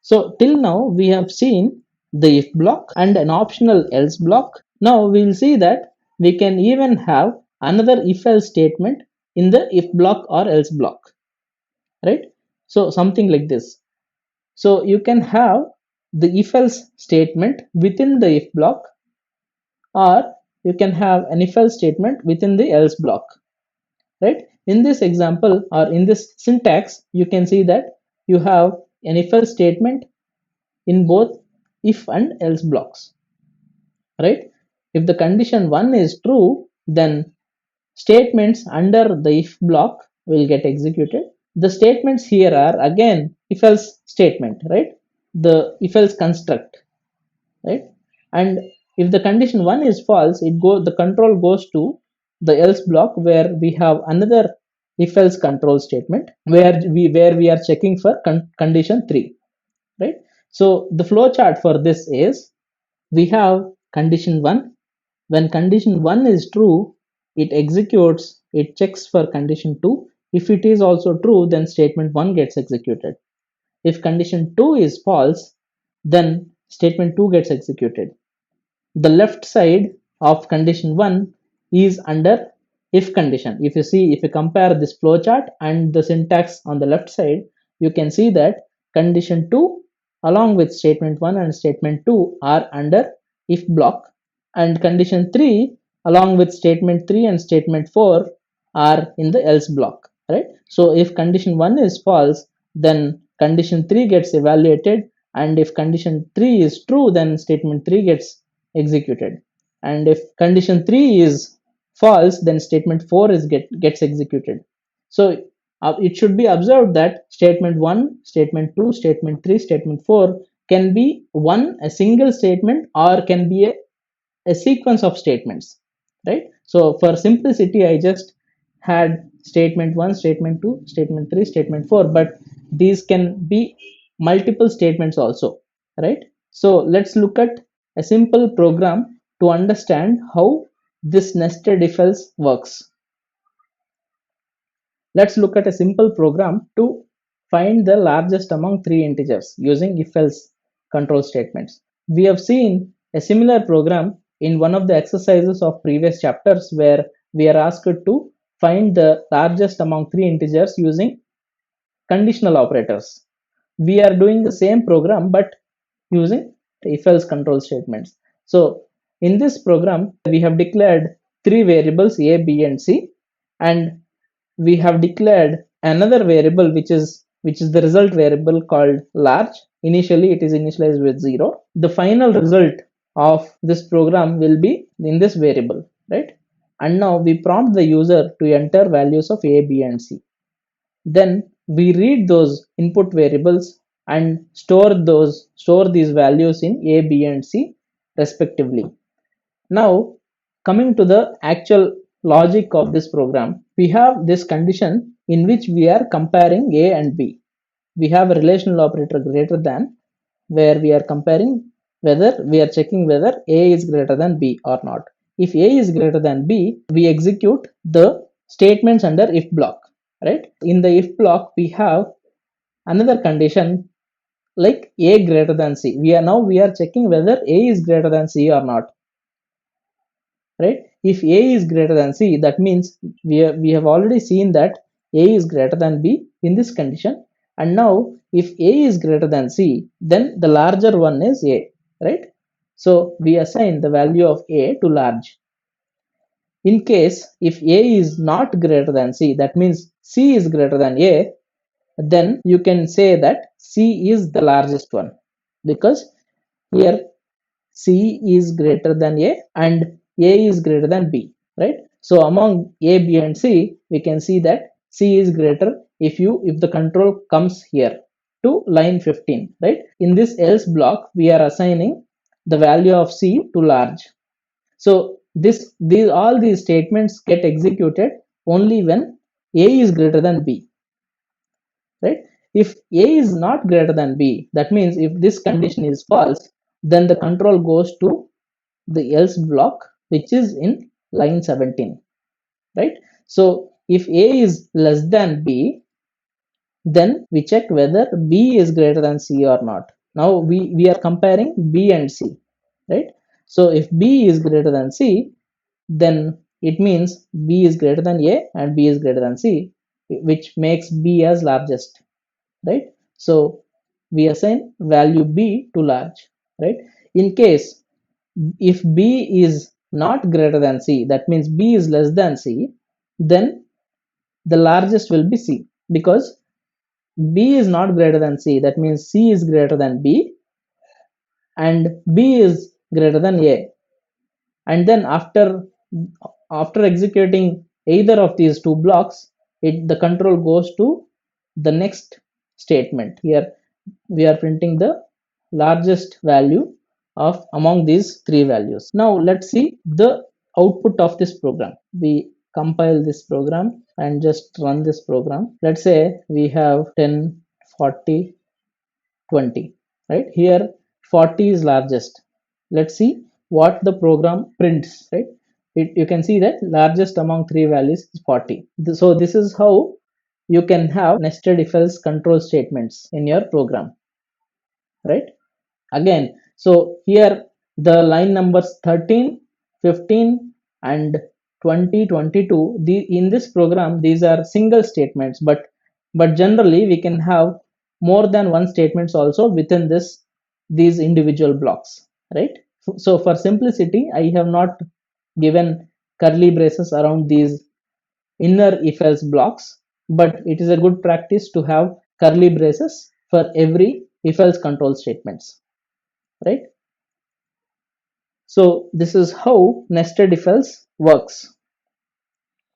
So till now we have seen the if block and an optional else block. Now we will see that we can even have another if else statement in the if block or else block, right? So something like this. So you can have the if else statement within the if block, or you can have an if else statement within the else block, right? In this example or in this syntax, you can see that you have an if else statement in both if and else blocks, right? If the condition 1 is true, then statements under the if block will get executed. The statements here are again if else statement, right? The if else construct, right? And if the condition 1 is false, the control goes to the else block, where we have another if else control statement where we are checking for condition 3, right? So the flow chart for this is, we have condition 1. When condition 1 is true, it executes, it checks for condition 2. If it is also true, then statement 1 gets executed. If condition 2 is false, then statement 2 gets executed. The left side of condition 1 is under if condition. If you compare this flowchart and the syntax on the left side, you can see that condition 2 along with statement 1 and statement 2 are under if block, and condition 3 along with statement 3 and statement 4 are in the else block, right? So if condition 1 is false, then condition 3 gets evaluated, and if condition 3 is true, then statement 3 gets executed, and if condition 3 is false, then statement 4 gets executed. So it should be observed that statement 1, statement 2, statement 3, statement 4 can be a single statement, or can be a sequence of statements, right? So for simplicity, I just had statement 1, statement 2, statement 3, statement 4, but these can be multiple statements also, right? So let's look at a simple program to understand how this nested if else works. Let's look at a simple program to find the largest among three integers using if else control statements. We have seen a similar program in one of the exercises of previous chapters, where we are asked to find the largest among three integers using conditional operators. We are doing the same program but using if else control statements. So in this program, we have declared three variables a, b, and c, and we have declared another variable which is the result variable called large. Initially it is initialized with 0. The final result of this program will be in this variable, right? And now we prompt the user to enter values of a, b, and c. Then we read those input variables and store these values in a, b, and c respectively. Now coming to the actual logic of this program, we have this condition in which we are comparing a and b. We have a relational operator greater than, where we are comparing whether we are checking whether a is greater than b or not. If a is greater than b, we execute the statements under if block, right? In the if block, we have another condition like a greater than c. We are checking whether a is greater than c or not, right? If a is greater than c, that means we have already seen that a is greater than b in this condition, and now if a is greater than c, then the larger one is a, right? So we assign the value of a to large. In case if a is not greater than c, that means c is greater than a, then you can say that c is the largest one, because here c is greater than a and a is greater than b, right? So among a, b, and c, we can see that c is greater if the control comes here to line 15, right? In this else block, we are assigning the value of c to large. So all these statements get executed only when a is greater than b, right? If a is not greater than b, that means if this condition is false, then the control goes to the else block, which is in line 17, right? So if a is less than b, then we check whether b is greater than c or not. Now we are comparing B and C, right? So if B is greater than C, then it means B is greater than A and B is greater than C, which makes B as largest, right? So we assign value B to large, right? In case if B is not greater than C, that means B is less than C, then the largest will be C, because B is not greater than C, that means C is greater than B and B is greater than A. And then after executing either of these two blocks, the control goes to the next statement. Here we are printing the largest value of among these three values. Now let's see the output of this program. We compile this program and just run this program. Let's say we have 10, 40, 20, right? Here 40 is largest. Let's see what the program prints, right? You can see that largest among three values is 40. So this is how you can have nested if else control statements in your program, right? Again, so here the line numbers 13, 15 and 20, 22, in this program these are single statements, but generally we can have more than one statements also within these individual blocks, right? So for simplicity I have not given curly braces around these inner if else blocks, but it is a good practice to have curly braces for every if else control statements, right? So this is how nested if else works.